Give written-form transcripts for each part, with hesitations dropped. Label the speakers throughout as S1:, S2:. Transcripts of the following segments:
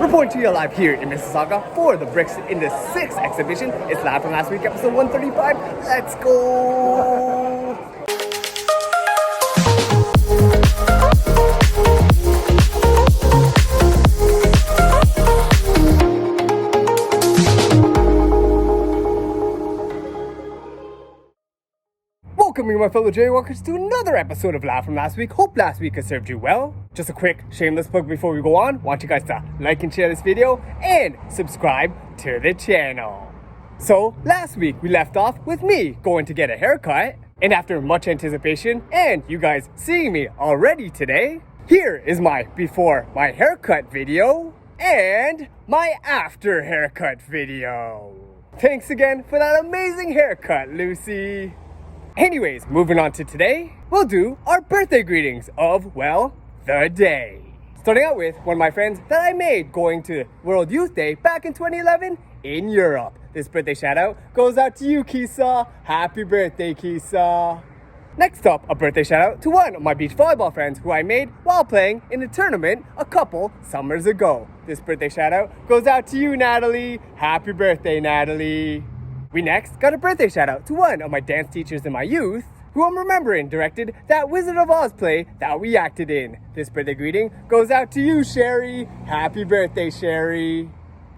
S1: Reporting to you live here in Mississauga for the Bricks in the 6th exhibition. It's live from last week, episode 135. Let's go! Welcoming my fellow JayWalkers to another episode of Live From Last Week. Hope last week has served you well. Just a quick shameless plug before we go on. Want you guys to like and share this video and subscribe to the channel. So last week we left off with me going to get a haircut, and after much anticipation and you guys seeing me already today, here is my before my haircut video and my after haircut video. Thanks again for that amazing haircut, Lucy. Anyways, moving on to today, we'll do our birthday greetings of, well, the day. Starting out with one of my friends that I made going to World Youth Day back in 2011 in Europe. This birthday shout out goes out to you, Kisa. Happy birthday, Kisa. Next up, a birthday shout out to one of my beach volleyball friends who I made while playing in a tournament a couple summers ago. This birthday shout out goes out to you, Natalie. Happy birthday, Natalie. We next got a birthday shout out to one of my dance teachers in my youth who I'm remembering directed that Wizard of Oz play that we acted in. This birthday greeting goes out to you, Sherry. Happy birthday, Sherry.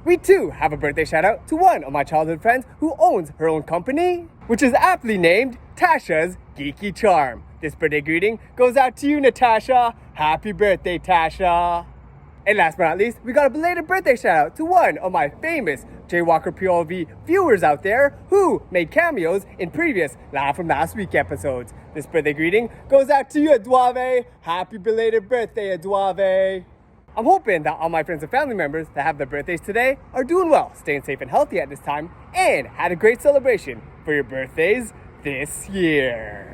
S1: We too have a birthday shout out to one of my childhood friends who owns her own company, which is aptly named Tasha's Geeky Charm. This birthday greeting goes out to you, Natasha. Happy birthday, Tasha. And last but not least, we got a belated birthday shout out to one of my famous JWalkerPOV viewers out there who made cameos in previous Live From Last Week episodes. This birthday greeting goes out to you, Edwave. Happy belated birthday, Edwave. I'm hoping that all my friends and family members that have their birthdays today are doing well, staying safe and healthy at this time, and had a great celebration for your birthdays this year.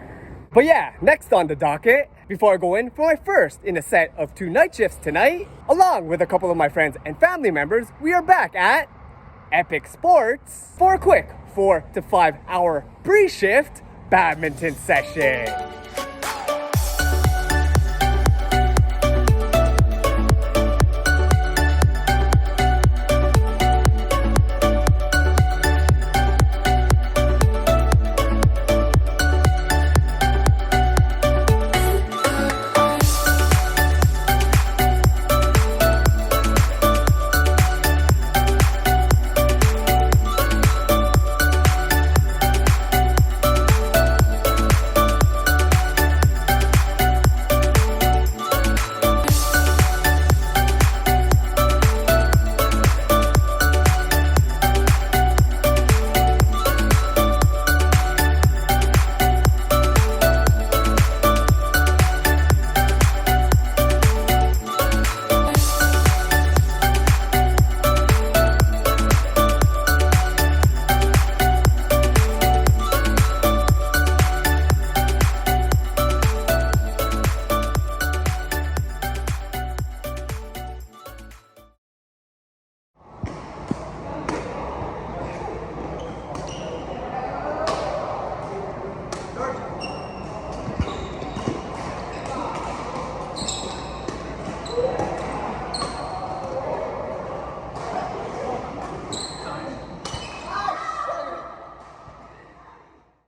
S1: But yeah, next on the docket, before I go in for my first in a set of 2 night shifts tonight, along with a couple of my friends and family members, we are back at Epic Sports for a quick 4 to 5 hour pre-shift badminton session.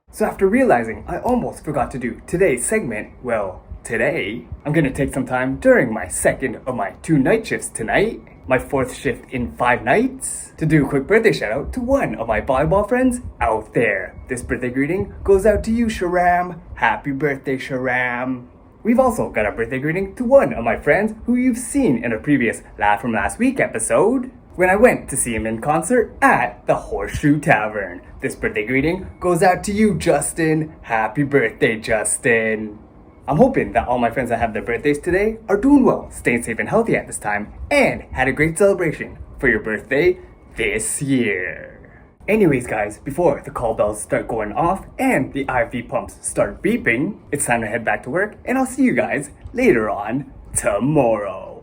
S1: So after realizing I almost forgot to do today's segment, well, today, I'm gonna take some time during my second of my 2 night shifts tonight, my 4th shift in 5 nights, to do a quick birthday shout out to one of my volleyball friends out there. This birthday greeting goes out to you, Sharam. Happy birthday, Sharam. We've also got a birthday greeting to one of my friends who you've seen in a previous Live From Last Week episode, when I went to see him in concert at the Horseshoe Tavern. This birthday greeting goes out to you, Justin. Happy birthday, Justin. I'm hoping that all my friends that have their birthdays today are doing well, staying safe and healthy at this time, and had a great celebration for your birthday this year. Anyways guys, before the call bells start going off and the IV pumps start beeping, it's time to head back to work, and I'll see you guys later on tomorrow.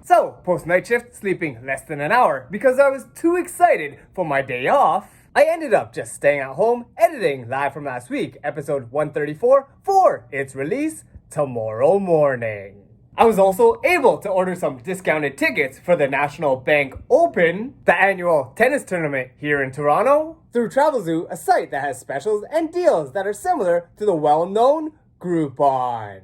S1: So, post-night shift, sleeping less than an hour because I was too excited for my day off, I ended up just staying at home editing Live From Last Week, episode 134, for its release tomorrow morning. I was also able to order some discounted tickets for the National Bank Open, the annual tennis tournament here in Toronto, through Travelzoo, a site that has specials and deals that are similar to the well-known Groupon.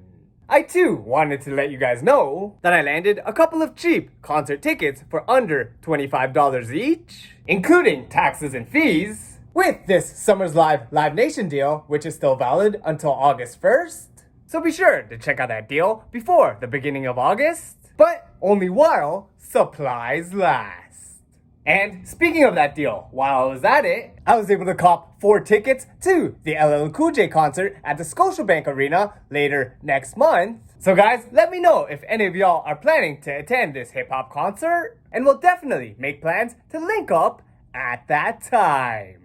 S1: I too wanted to let you guys know that I landed a couple of cheap concert tickets for under $25 each, including taxes and fees, with this Summer's Live Live Nation deal, which is still valid until August 1st. So be sure to check out that deal before the beginning of August, but only while supplies last. And speaking of that deal, while I was at it, I was able to cop 4 tickets to the LL Cool J concert at the Scotiabank Arena later next month. So guys, let me know if any of y'all are planning to attend this hip-hop concert, and we'll definitely make plans to link up at that time.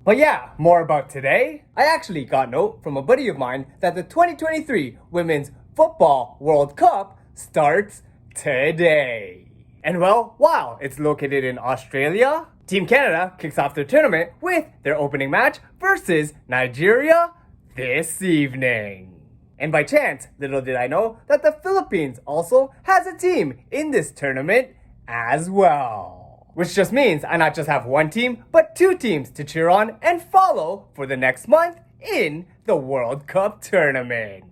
S1: But yeah, more about today. I actually got a note from a buddy of mine that the 2023 Women's Football World Cup starts today. And well, while it's located in Australia, Team Canada kicks off their tournament with their opening match versus Nigeria this evening. And by chance, little did I know that the Philippines also has a team in this tournament as well. Which just means I not just have one team, but 2 teams to cheer on and follow for the next month in the World Cup tournament.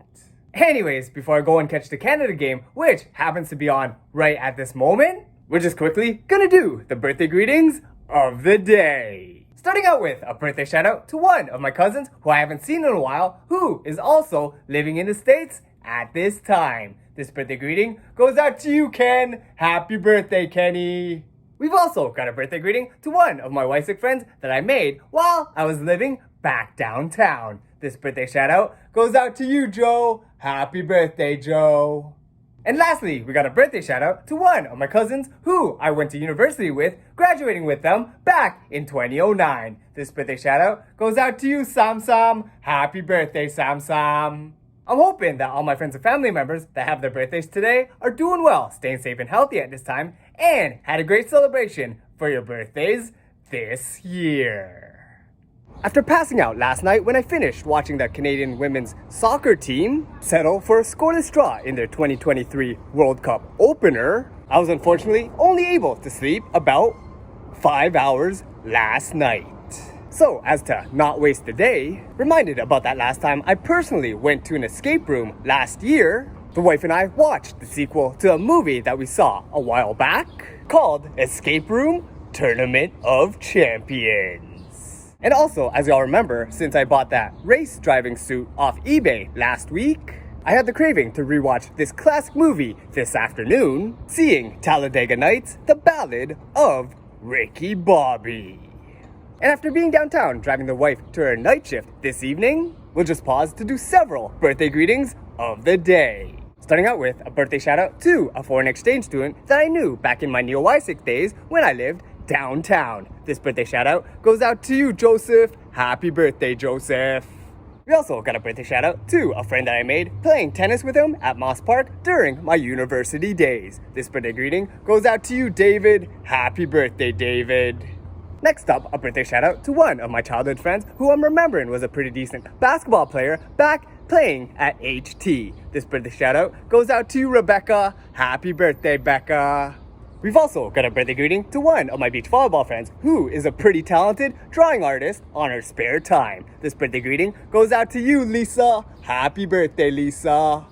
S1: Anyways, before I go and catch the Canada game, which happens to be on right at this moment, we're just quickly gonna do the birthday greetings of the day. Starting out with a birthday shout out to one of my cousins who I haven't seen in a while, who is also living in the States at this time. This birthday greeting goes out to you, Ken. Happy birthday, Kenny. We've also got a birthday greeting to one of my Wysick friends that I made while I was living back downtown. This birthday shout out goes out to you, Joe. Happy birthday, Joe. And lastly, we got a birthday shout out to one of my cousins who I went to university with, graduating with them back in 2009. This birthday shout out goes out to you, Sam Sam. Happy birthday, Sam Sam. I'm hoping that all my friends and family members that have their birthdays today are doing well, staying safe and healthy at this time, and had a great celebration for your birthdays this year. After passing out last night when I finished watching the Canadian women's soccer team settle for a scoreless draw in their 2023 World Cup opener, I was unfortunately only able to sleep about 5 hours last night. So, as to not waste the day, reminded about that last time I personally went to an escape room last year, the wife and I watched the sequel to a movie that we saw a while back called Escape Room Tournament of Champions. And also, as y'all remember, since I bought that race driving suit off eBay last week, I had the craving to rewatch this classic movie this afternoon, seeing Talladega Nights, The Ballad of Ricky Bobby. And after being downtown driving the wife to her night shift this evening, we'll just pause to do several birthday greetings of the day. Starting out with a birthday shout out to a foreign exchange student that I knew back in my neo-Wysick days when I lived downtown. This birthday shout out goes out to you, Joseph. Happy birthday, Joseph. We also got a birthday shout out to a friend that I made playing tennis with him at Moss Park during my university days. This birthday greeting goes out to you, David. Happy birthday, David. Next up, a birthday shout out to one of my childhood friends who I'm remembering was a pretty decent basketball player back playing at HT. This birthday shout out goes out to you, Rebecca. Happy birthday, Becca. We've also got a birthday greeting to one of my beach volleyball friends who is a pretty talented drawing artist on her spare time. This birthday greeting goes out to you, Lisa. Happy birthday, Lisa.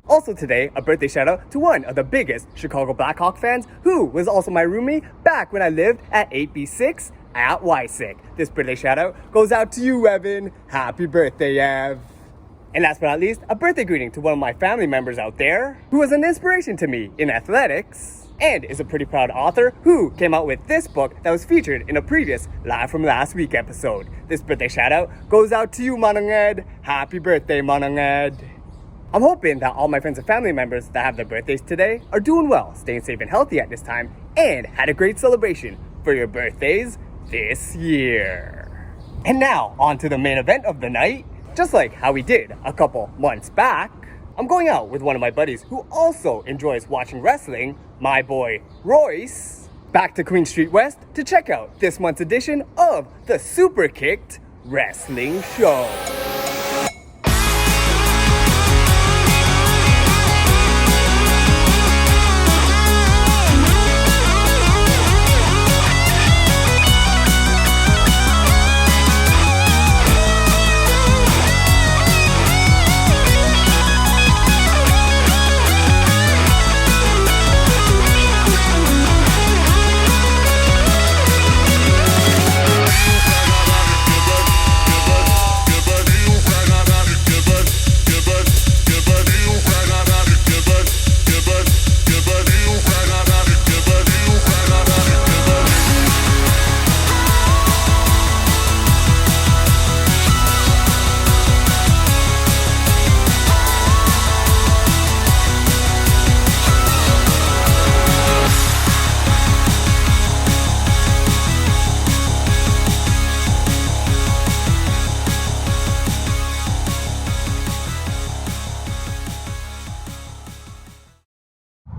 S1: Also today, a birthday shout out to one of the biggest Chicago Blackhawk fans who was also my roomie back when I lived at 8B6 at Wysick. This birthday shout out goes out to you, Evan. Happy birthday, Ev. And last but not least, a birthday greeting to one of my family members out there who was an inspiration to me in athletics and is a pretty proud author who came out with this book that was featured in a previous Live From Last Week episode. This birthday shout out goes out to you, Manang Ed. Happy birthday, Manang Ed. I'm hoping that all my friends and family members that have their birthdays today are doing well, staying safe and healthy at this time, and had a great celebration for your birthdays this year. And now, on to the main event of the night. Just like how we did a couple months back, I'm going out with one of my buddies who also enjoys watching wrestling, my boy Royce, back to Queen Street West to check out this month's edition of the Superkick'd Wrestling Show.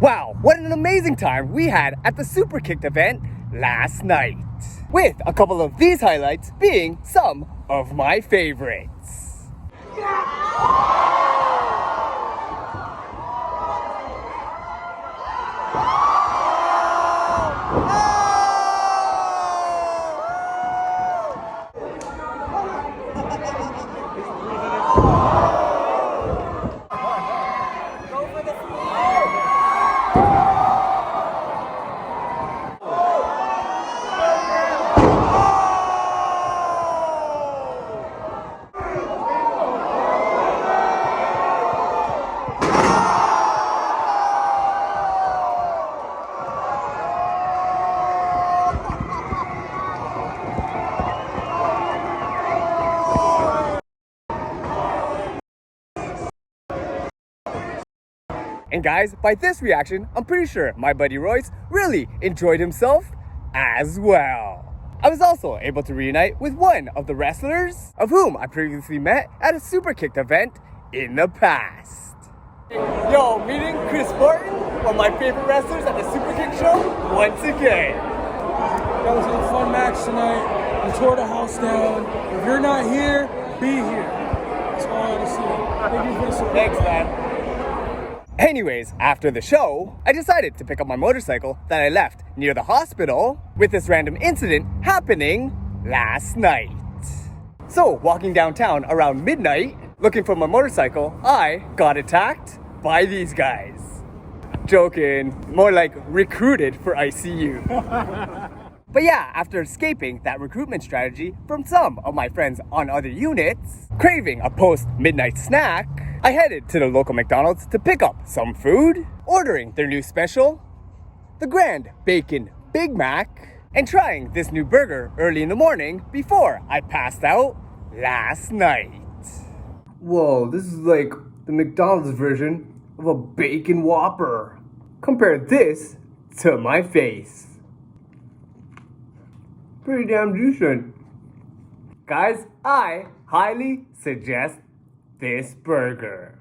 S1: Wow, what an amazing time we had at the Superkick'd event last night. With a couple of these highlights being some of my favorites. And guys, by this reaction, I'm pretty sure my buddy Royce really enjoyed himself as well. I was also able to reunite with one of the wrestlers of whom I previously met at a Superkick'd event in the past. Yo, meeting Chris Martin, one of my favorite wrestlers at the Superkick'd show once again.
S2: That was a fun match tonight. We tore the house down. If you're not here, be here. That's all I want to say. Thank you for the support.
S1: Thanks, man. Anyways, after the show, I decided to pick up my motorcycle that I left near the hospital with this random incident happening last night. So, walking downtown around midnight, looking for my motorcycle, I got attacked by these guys. Joking, more like recruited for ICU. But yeah, after escaping that recruitment strategy from some of my friends on other units, craving a post-midnight snack, I headed to the local McDonald's to pick up some food, ordering their new special, the Grand Bacon Big Mac, and trying this new burger early in the morning before I passed out last night. Whoa, this is like the McDonald's version of a bacon Whopper. Compare this to my face. Pretty damn decent. Guys, I highly suggest this burger.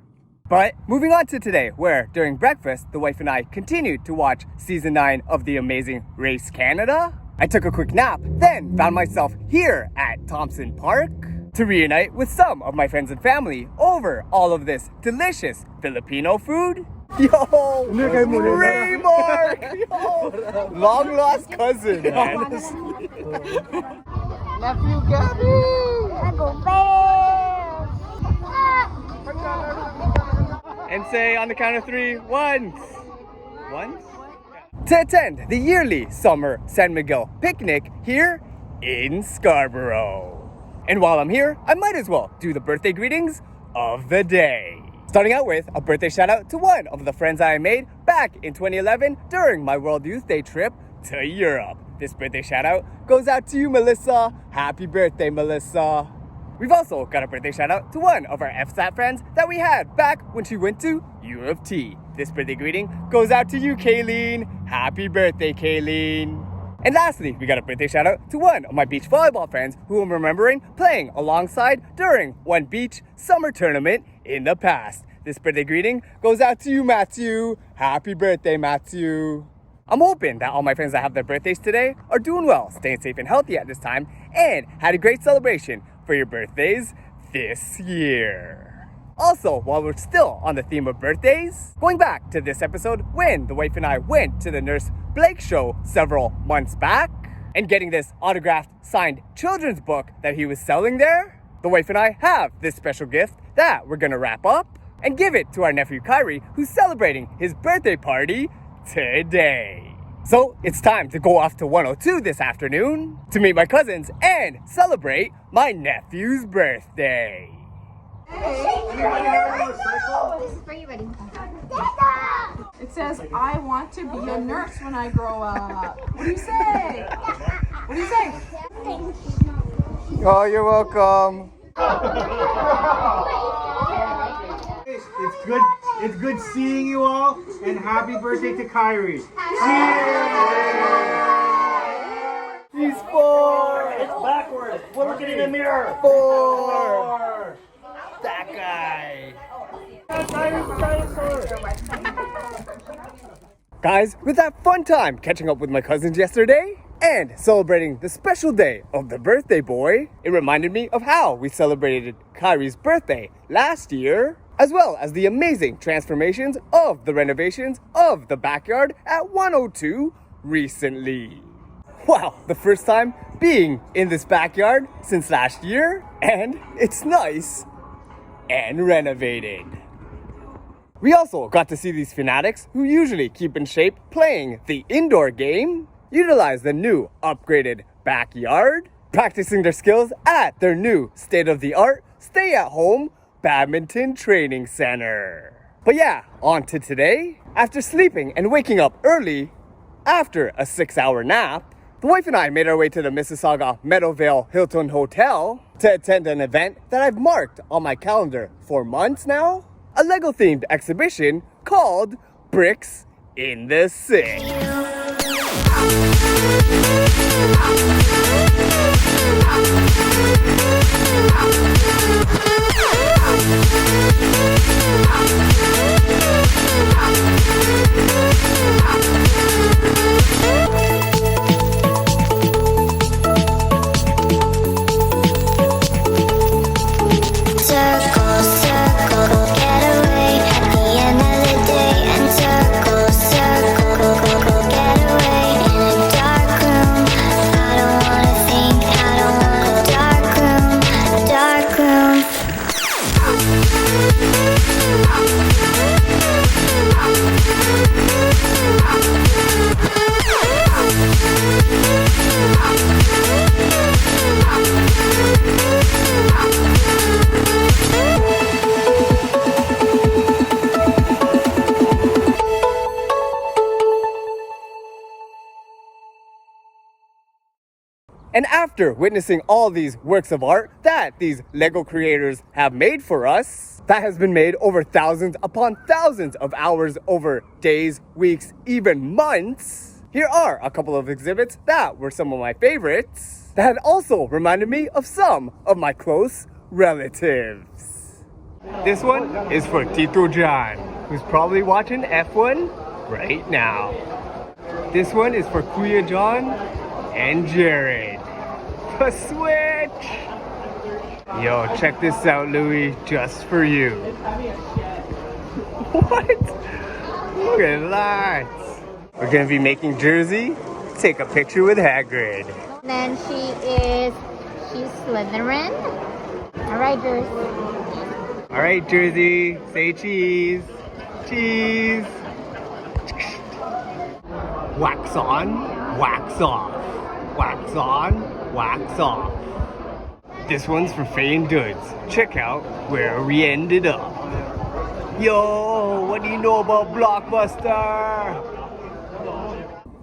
S1: But moving on to today, where during breakfast, the wife and I continued to watch season 9 of The Amazing Race Canada. I took a quick nap, then found myself here at Thompson Park to reunite with some of my friends and family over all of this delicious Filipino food. Yo, Raymark! Yo, long lost cousin, man.
S3: Nephew Gabby! I go Bears!
S1: And say on the count of 3, once. Once? To attend the yearly summer San Miguel picnic here in Scarborough. And while I'm here, I might as well do the birthday greetings of the day. Starting out with a birthday shout out to one of the friends I made back in 2011 during my World Youth Day trip to Europe. This birthday shout out goes out to you, Melissa. Happy birthday, Melissa. We've also got a birthday shout out to one of our FSAT friends that we had back when she went to U of T. This birthday greeting goes out to you, Kayleen. Happy birthday, Kayleen. And lastly, we got a birthday shout out to one of my beach volleyball friends who I'm remembering playing alongside during one beach summer tournament in the past. This birthday greeting goes out to you, Matthew. Happy birthday, Matthew. I'm hoping that all my friends that have their birthdays today are doing well, staying safe and healthy at this time, and had a great celebration for your birthdays this year. Also, while we're still on the theme of birthdays, going back to this episode when the wife and I went to the Nurse Blake show several months back and getting this autographed signed children's book that he was selling there, the wife and I have this special gift that we're gonna wrap up and give it to our nephew Kyrie, who's celebrating his birthday party today. So it's time to go off to 102 this afternoon to meet my cousins and celebrate my nephew's birthday.
S4: It says, I want to be a nurse when I grow up. What do you say? What do you say?
S1: Oh, you're welcome.
S5: It's good seeing you all, and happy birthday to Kyrie.
S1: He's 4.
S5: It's backwards. We're looking in the mirror.
S1: 4. That guy. Guys, with that fun time catching up with my cousins yesterday and celebrating the special day of the birthday boy, it reminded me of how we celebrated Kyrie's birthday last year, as well as the amazing transformations of the renovations of the backyard at 102 recently. Wow, the first time being in this backyard since last year, and it's nice and renovated. We also got to see these fanatics who usually keep in shape playing the indoor game, utilize the new upgraded backyard, practicing their skills at their new state-of-the-art stay-at-home badminton training center. But yeah, on to today. After sleeping and waking up early after a 6-hour nap, the wife and I made our way to the Mississauga Meadowvale Hilton Hotel to attend an event that I've marked on my calendar for months now. A Lego-themed exhibition called Bricks in the Six. And after witnessing all these works of art that these Lego creators have made for us, that has been made over thousands upon thousands of hours over days, weeks, even months, here are a couple of exhibits that were some of my favorites that had also reminded me of some of my close relatives. This one is for Tito John, who's probably watching F1 right now. This one is for Kuya John and Jared. The Switch! Yo, check this out, Louis, just for you. What? Look at that. We're gonna be making Jersey take a picture with Hagrid.
S3: Then she's Slytherin. Alright, Jersey.
S1: Alright, Jersey, say cheese. Cheese. Wax on, wax off. Wax on, wax off. This one's for Faye and Duds. Check out where we ended up. Yo, what do you know about Blockbuster?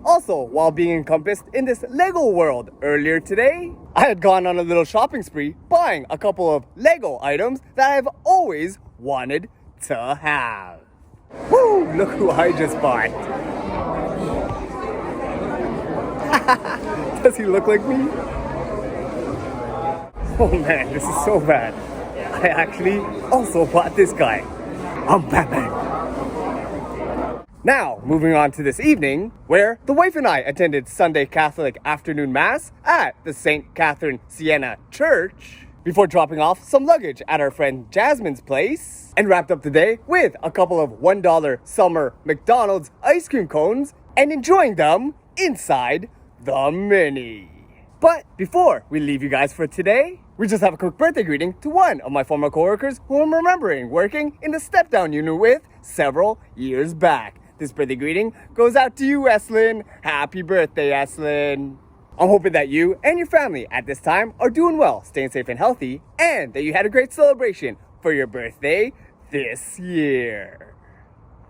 S1: Also, while being encompassed in this Lego world earlier today, I had gone on a little shopping spree buying a couple of Lego items that I've always wanted to have. Woo, look who I just bought. Does he look like me? Oh man, this is so bad. I actually also bought this guy. I'm Batman. Now, moving on to this evening, where the wife and I attended Sunday Catholic afternoon mass at the St. Catherine Siena Church, before dropping off some luggage at our friend Jasmine's place, and wrapped up the day with a couple of $1 summer McDonald's ice cream cones and enjoying them inside the Mini. But before we leave you guys for today, we just have a quick birthday greeting to one of my former coworkers who I'm remembering working in the step-down unit with several years back. This birthday greeting goes out to you, Eslyn. Happy birthday, Eslyn. I'm hoping that you and your family at this time are doing well, staying safe and healthy, and that you had a great celebration for your birthday this year.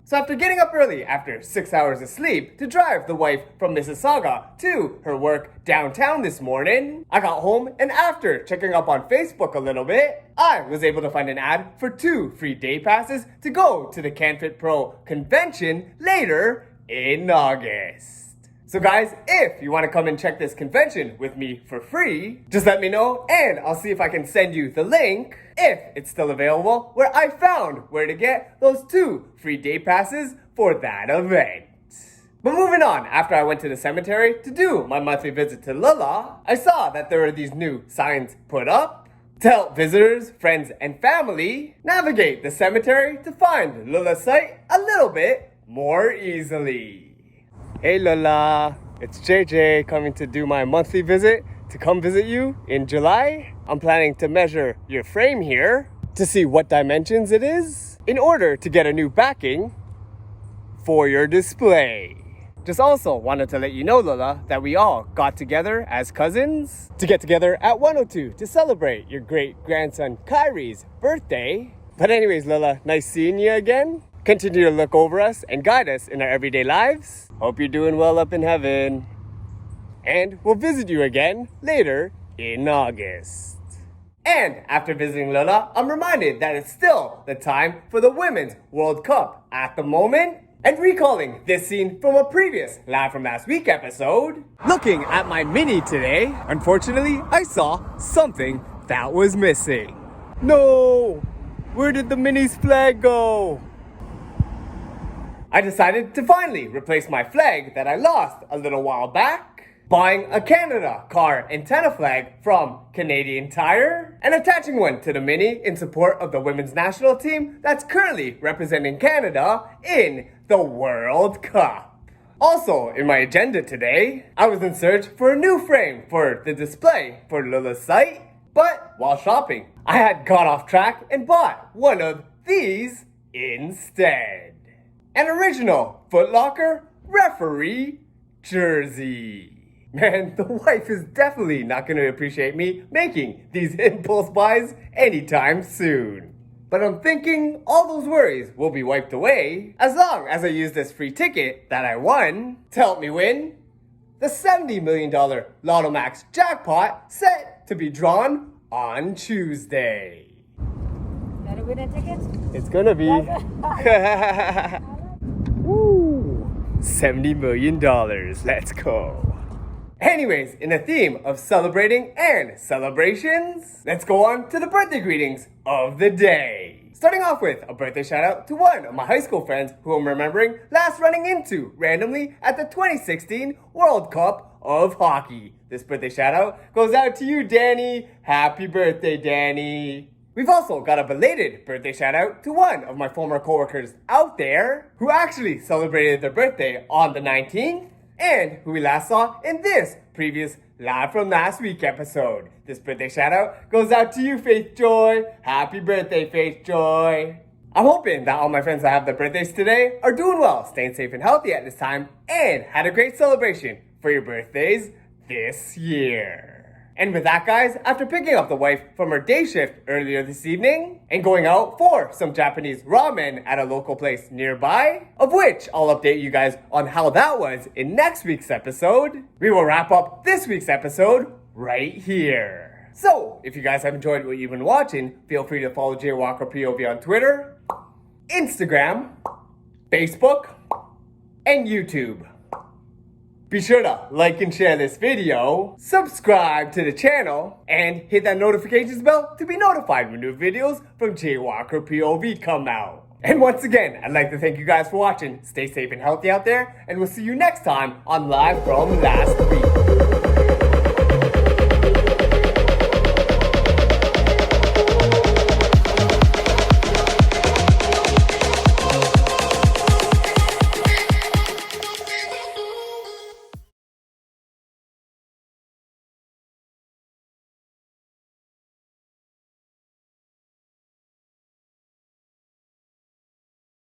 S1: So after getting up early after 6 hours of sleep to drive the wife from Mississauga to her work downtown this morning, I got home and after checking up on Facebook a little bit, I was able to find an ad for 2 free day passes to go to the CanFit Pro convention later in August. So guys, if you want to come and check this convention with me for free, just let me know and I'll see if I can send you the link, if it's still available, where I found where to get those 2 free day passes for that event. But moving on, after I went to the cemetery to do my monthly visit to Lola, I saw that there were these new signs put up to help visitors, friends, and family navigate the cemetery to find Lola's site a little bit more easily. Hey Lola, it's JJ coming to do my monthly visit to come visit you in July. I'm planning to measure your frame here to see what dimensions it is in order to get a new backing for your display. Just also wanted to let you know, Lola, that we all got together as cousins to get together at 102 to celebrate your great-grandson Kyrie's birthday. But anyways, Lola, nice seeing you again. Continue to look over us and guide us in our everyday lives. Hope you're doing well up in heaven. And we'll visit you again later in August. And after visiting Lola, I'm reminded that it's still the time for the Women's World Cup at the moment. And recalling this scene from a previous Live From Last Week episode, looking at my Mini today, unfortunately, I saw something that was missing. No! Where did the Mini's flag go? I decided to finally replace my flag that I lost a little while back, buying a Canada car antenna flag from Canadian Tire and attaching one to the Mini in support of the women's national team that's currently representing Canada in the World Cup. Also, in my agenda today, I was in search for a new frame for the display for Lola's site, but while shopping, I had got off track and bought one of these instead. An original Foot Locker referee jersey. Man, the wife is definitely not going to appreciate me making these impulse buys anytime soon. But I'm thinking all those worries will be wiped away as long as I use this free ticket that I won to help me win the $70 million Lotto Max jackpot set to be drawn on Tuesday.
S6: That a winning ticket?
S1: It's gonna be. Woo! $70 million. Let's go. Anyways, in the theme of celebrating and celebrations, let's go on to the birthday greetings of the day. Starting off with a birthday shout out to one of my high school friends who I'm remembering last running into randomly at the 2016 World Cup of Hockey. This birthday shout out goes out to you, Danny. Happy birthday, Danny. We've also got a belated birthday shout out to one of my former coworkers out there who actually celebrated their birthday on the 19th. And who we last saw in this previous Live From Last Week episode. This birthday shout out goes out to you, Faith Joy. Happy birthday, Faith Joy. I'm hoping that all my friends that have their birthdays today are doing well, staying safe and healthy at this time, and had a great celebration for your birthdays this year. And with that, guys, after picking up the wife from her day shift earlier this evening and going out for some Japanese ramen at a local place nearby, of which I'll update you guys on how that was in next week's episode, we will wrap up this week's episode right here. So, if you guys have enjoyed what you've been watching, feel free to follow JayWalkerPOV on Twitter, Instagram, Facebook, and YouTube. Be sure to like and share this video, subscribe to the channel, and hit that notifications bell to be notified when new videos from JayWalkerPOV come out. And once again, I'd like to thank you guys for watching. Stay safe and healthy out there, and we'll see you next time on Live From Last Week.